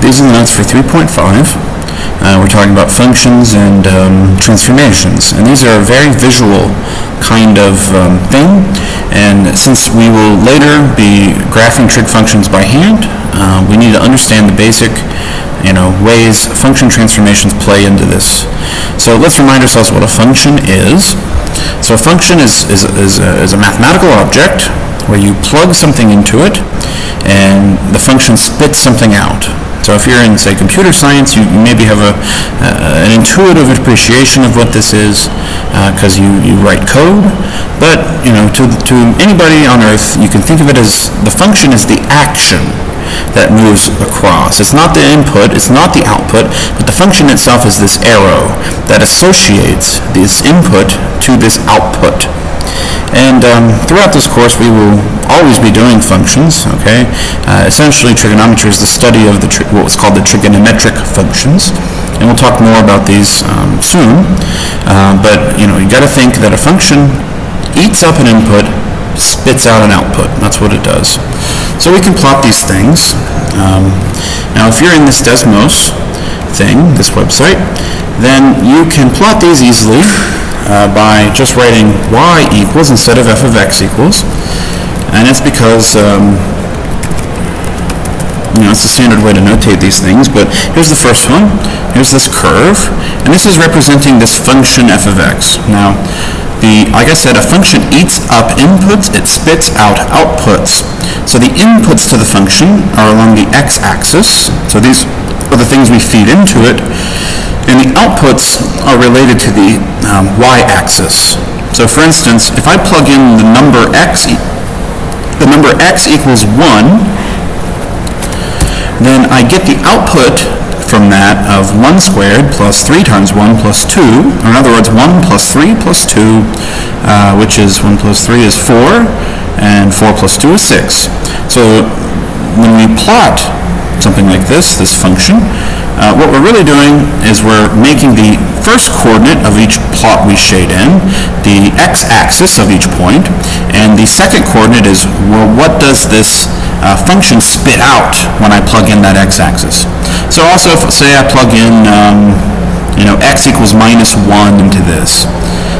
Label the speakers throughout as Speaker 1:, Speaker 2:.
Speaker 1: these are the notes for 3.5. We're talking about functions and transformations, and these are a very visual kind of thing, and since we will later be graphing trig functions by hand, we need to understand the basic ways function transformations play into this. So let's remind ourselves what a function is. So a function is a mathematical object where you plug something into it and the function spits something out. So if you're in, say, computer science, you maybe have an intuitive appreciation of what this is because you write code. But to anybody on Earth, you can think of it as the function is the action that moves across. It's not the input, it's not the output, but the function itself is this arrow that associates this input to this output. And throughout this course, we will always be doing functions, okay? Essentially, trigonometry is the study of what was called the trigonometric functions, and we'll talk more about these soon. But you got to think that a function eats up an input, spits out an output. That's what it does. So we can plot these things. Now, if you're in this Desmos thing, this website, then you can plot these easily by just writing y equals instead of f of x equals. And it's because it's a standard way to notate these things, but here's the first one. Here's this curve, and this is representing this function f of x. Now, like I said, a function eats up inputs, it spits out outputs. So the inputs to the function are along the x-axis, so these are the things we feed into it, and the outputs are related to the y-axis. So for instance, if I plug in the number x equals 1, then I get the output from that of 1 squared plus 3 times 1 plus 2, or in other words, 1 plus 3 plus 2, which is 1 plus 3 is 4, and 4 plus 2 is 6. So when we plot something like this function, what we're really doing is we're making the first coordinate of each plot we shade in the x-axis of each point, and the second coordinate is, well, what does this function spit out when I plug in that x-axis? So also, if say I plug in x equals minus 1 into this.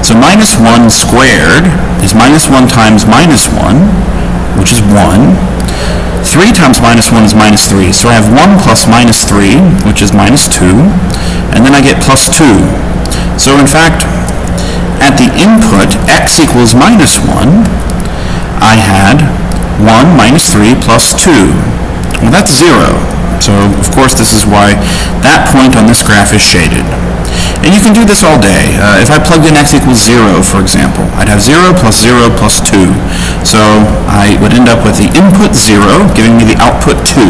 Speaker 1: So minus 1 squared is minus 1 times minus 1, which is 1. 3 times minus 1 is minus 3. So I have 1 plus minus 3, which is minus 2. And then I get plus 2. So in fact, at the input, x equals minus 1, I had 1 minus 3 plus 2. Well, that's 0. So, of course, this is why that point on this graph is shaded. And you can do this all day. If I plugged in x equals 0, for example, I'd have 0 plus 2. So I would end up with the input 0, giving me the output 2.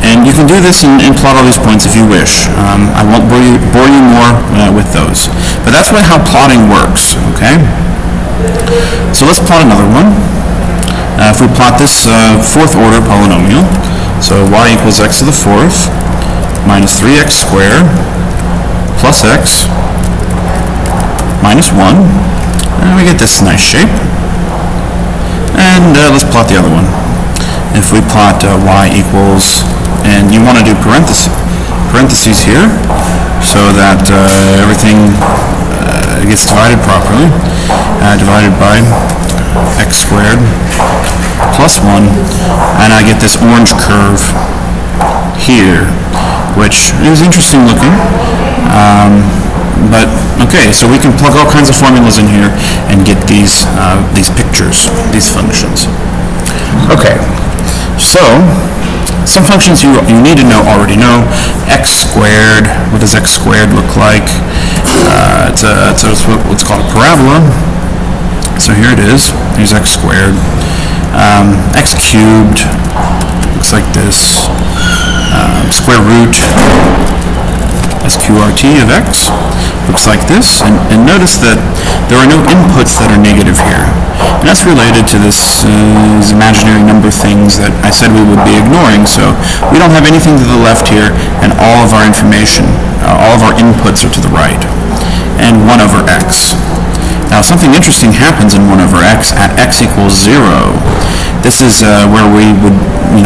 Speaker 1: And you can do this and plot all these points if you wish. I won't bore you more with those. But that's how plotting works, okay? So let's plot another one. If we plot this fourth order polynomial, so y equals x to the fourth minus 3x squared plus x minus 1, and we get this nice shape. And let's plot the other one. If we plot y equals, and you want to do parentheses here so that everything gets divided properly, divided by x squared plus 1, and I get this orange curve here, which is interesting looking. But okay, so we can plug all kinds of formulas in here and get these pictures, these functions. Okay, so some functions you need to already know. X squared. What does x squared look like? It's what's called a parabola. So here it is. Here's x squared. X cubed looks like this. Square root sqrt of x looks like this, and notice that there are no inputs that are negative here, and that's related to these imaginary number things that I said we would be ignoring. So we don't have anything to the left here, and all of our information, all of our inputs are to the right, and 1 over x. Now something interesting happens in 1 over x at x equals 0. This is where we would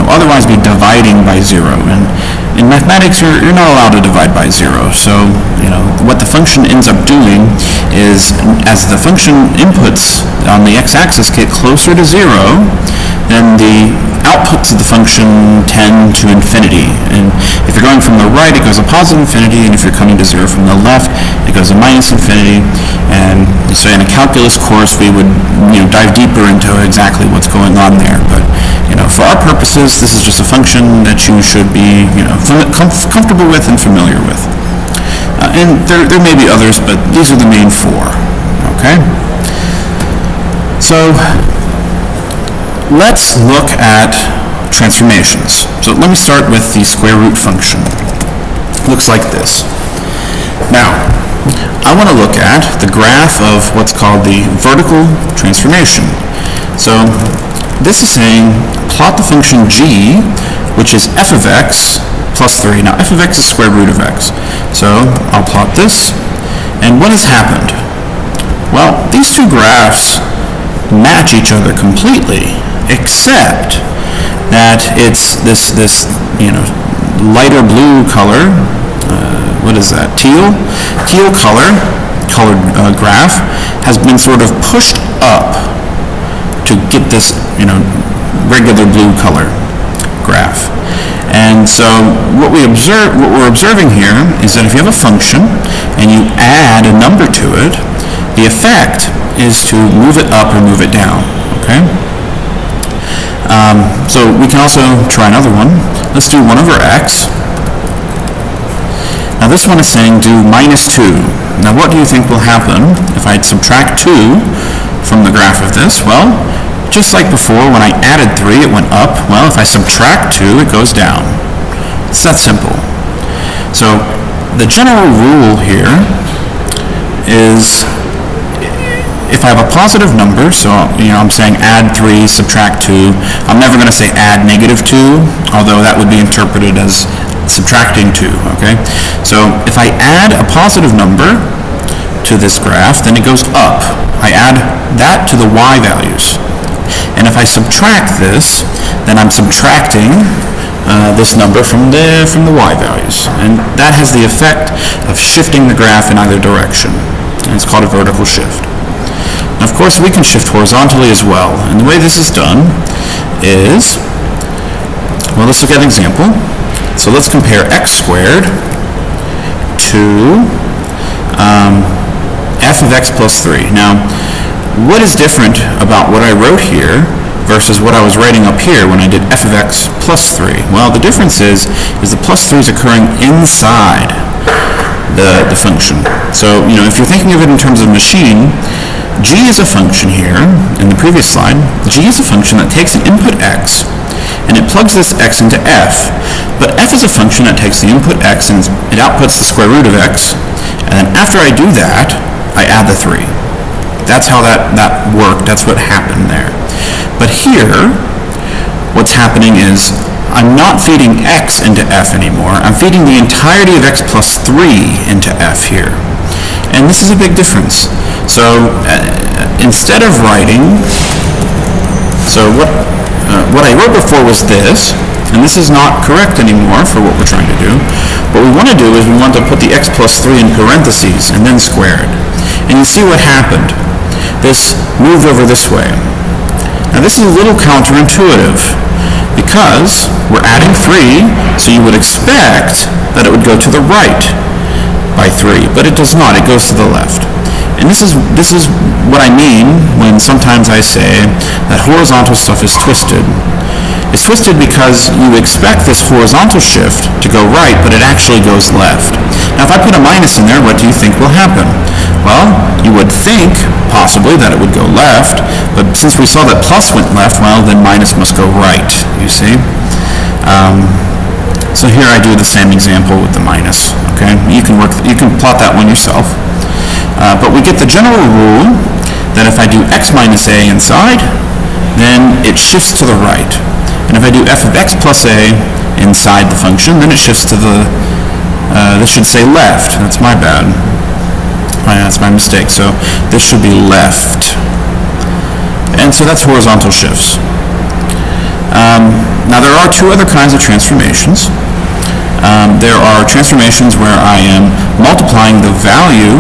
Speaker 1: otherwise be dividing by 0, and in mathematics, you're not allowed to divide by 0. So, what the function ends up doing is, as the function inputs on the x-axis get closer to 0, then the outputs of the function tend to infinity. And if you're going from the right, it goes to positive infinity, and if you're coming to 0 from the left, it goes to minus infinity. And so in a calculus course, we would dive deeper into exactly what's going on there. But for our purposes, this is just a function that you should be comfortable with and familiar with. And there may be others, but these are the main 4. Okay? So let's look at transformations. So let me start with the square root function. It looks like this. Now, I want to look at the graph of what's called the vertical transformation. So this is saying plot the function g, which is f of x plus 3. Now, f of x is square root of x. So I'll plot this. And what has happened? Well, these two graphs match each other completely, except that it's this lighter blue color. What is that? Teal colored graph has been sort of pushed up to get this regular blue color graph. And so what we're observing here is that if you have a function and you add a number to it, the effect is to move it up or move it down. Okay. So we can also try another one. Let's do 1 over x. Now this one is saying do minus 2. Now what do you think will happen if I subtract 2 from the graph of this? Well, just like before, when I added 3, it went up. Well, if I subtract 2, it goes down. It's that simple. So the general rule here is if I have a positive number, so I'm saying add 3, subtract 2, I'm never going to say add negative 2, although that would be interpreted as subtracting 2, okay? So if I add a positive number to this graph, then it goes up. I add that to the y values. And if I subtract this, then I'm subtracting this number from the y values. And that has the effect of shifting the graph in either direction. And it's called a vertical shift. Now, of course, we can shift horizontally as well. And the way this is done is, well, let's look at an example. So let's compare x squared to f of x plus 3. Now, what is different about what I wrote here versus what I was writing up here when I did f of x plus 3? Well, the difference is the plus 3 is occurring inside the function. So, if you're thinking of it in terms of machine, g is a function here in the previous slide. G is a function that takes an input x and it plugs this x into f. But f is a function that takes the input x and it outputs the square root of x. And then after I do that, I add the 3. That's how that worked. That's what happened there. But here, what's happening is I'm not feeding x into f anymore. I'm feeding the entirety of x plus 3 into f here. And this is a big difference. So instead of writing, what I wrote before was this, and this is not correct anymore for what we're trying to do. What we want to do is we want to put the x plus 3 in parentheses and then squared. And you see what happened. This moved over this way. Now this is a little counterintuitive because we're adding 3, so you would expect that it would go to the right by 3, but it does not. It goes to the left. And this is what I mean when sometimes I say that horizontal stuff is twisted. It's twisted because you expect this horizontal shift to go right, but it actually goes left. Now, if I put a minus in there, what do you think will happen? Well, you would think, possibly, that it would go left, but since we saw that plus went left, well, then minus must go right, you see? So here I do the same example with the minus, okay? You can plot that one yourself. But we get the general rule that if I do x minus a inside, then it shifts to the right. And if I do f of x plus a inside the function, then it shifts to the, this should say left. That's my bad. That's my mistake. So this should be left. And so that's horizontal shifts. Now there are two other kinds of transformations. There are transformations where I am multiplying the value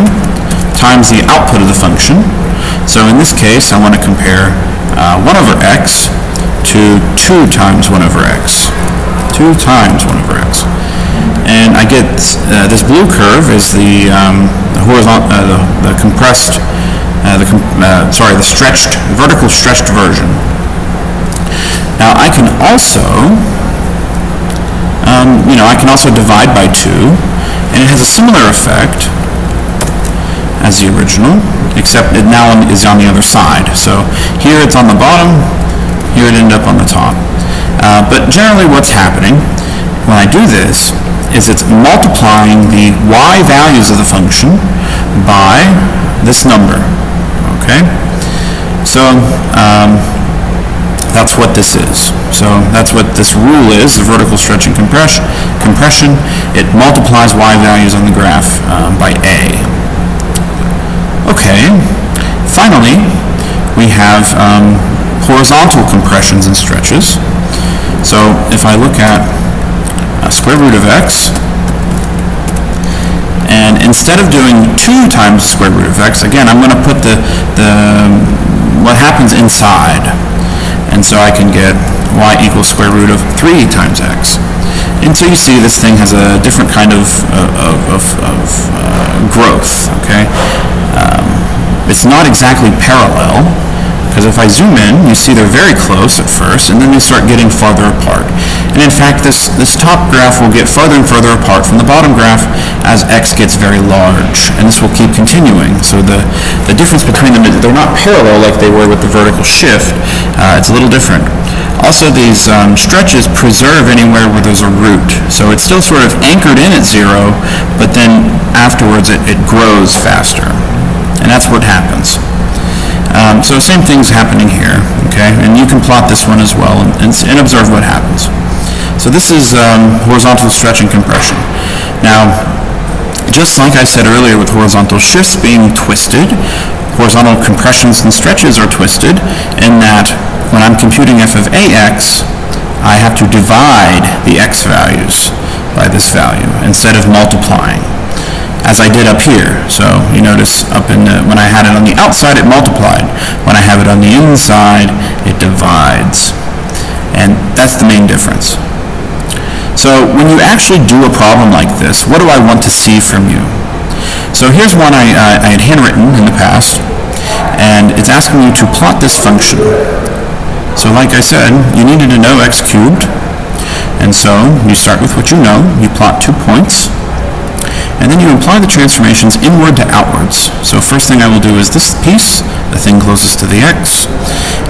Speaker 1: times the output of the function. So in this case, I want to compare 1 over x to 2 times 1 over x. 2 times 1 over x. And I get this blue curve is the horizontal, the compressed, the stretched, vertical stretched version. Now I can also, I can also divide by 2, and it has a similar effect as the original, except it now is on the other side. So here it's on the bottom, here it ended up on the top. But generally what's happening when I do this is it's multiplying the y values of the function by this number, okay? So that's what this is. So that's what this rule is, the vertical stretching compression. It multiplies y values on the graph by a. Okay, finally, we have horizontal compressions and stretches. So if I look at square root of x, and instead of doing 2 times square root of x, again, I'm going to put what happens inside. And so I can get y equals square root of 3 times x. And so you see this thing has a different kind of growth, okay? It's not exactly parallel, because if I zoom in, you see they're very close at first, and then they start getting farther apart. And in fact, this top graph will get farther and further apart from the bottom graph as x gets very large, and this will keep continuing. So the difference between them, they're not parallel like they were with the vertical shift. It's a little different. Also, these stretches preserve anywhere where there's a root. So it's still sort of anchored in at 0, but then afterwards it grows faster. And that's what happens. So same thing's happening here, okay? And you can plot this one as well and observe what happens. So this is horizontal stretch and compression. Now, just like I said earlier with horizontal shifts being twisted, horizontal compressions and stretches are twisted in that when I'm computing f of ax, I have to divide the x values by this value instead of multiplying, as I did up here. So you notice when I had it on the outside, it multiplied. When I have it on the inside, it divides. And that's the main difference. So when you actually do a problem like this, what do I want to see from you? So here's one I had handwritten in the past, and it's asking you to plot this function. So like I said, you needed to know x cubed, and so you start with what you know. You plot 2 points, and then you apply the transformations inward to outwards. So first thing I will do is this piece, the thing closest to the x,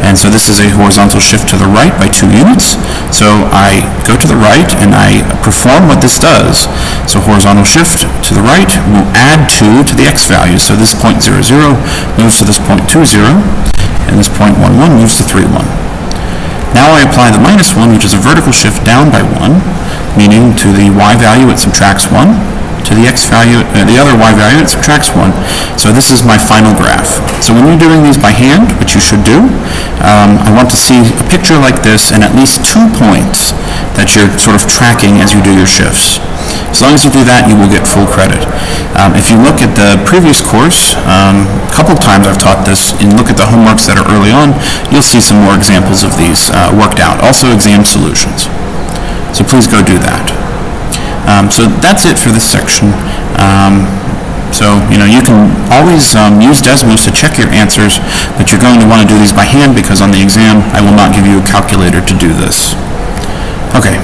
Speaker 1: and so this is a horizontal shift to the right by 2 units. So I go to the right and I perform what this does. So horizontal shift to the right will add 2 to the x value. So this point 0, 0 moves to this point 2, 0, and this point 1, 1 moves to 3, 1. Now I apply the minus 1, which is a vertical shift down by 1, meaning to the y value it subtracts 1. To the x value, the other y value, it subtracts 1. So this is my final graph. So when you're doing these by hand, which you should do, I want to see a picture like this and at least 2 points that you're sort of tracking as you do your shifts. As long as you do that, you will get full credit. If you look at the previous course, a couple times I've taught this, and look at the homeworks that are early on, you'll see some more examples of these worked out. Also exam solutions. So please go do that. So that's it for this section. So you can always use Desmos to check your answers, but you're going to want to do these by hand because on the exam I will not give you a calculator to do this. Okay.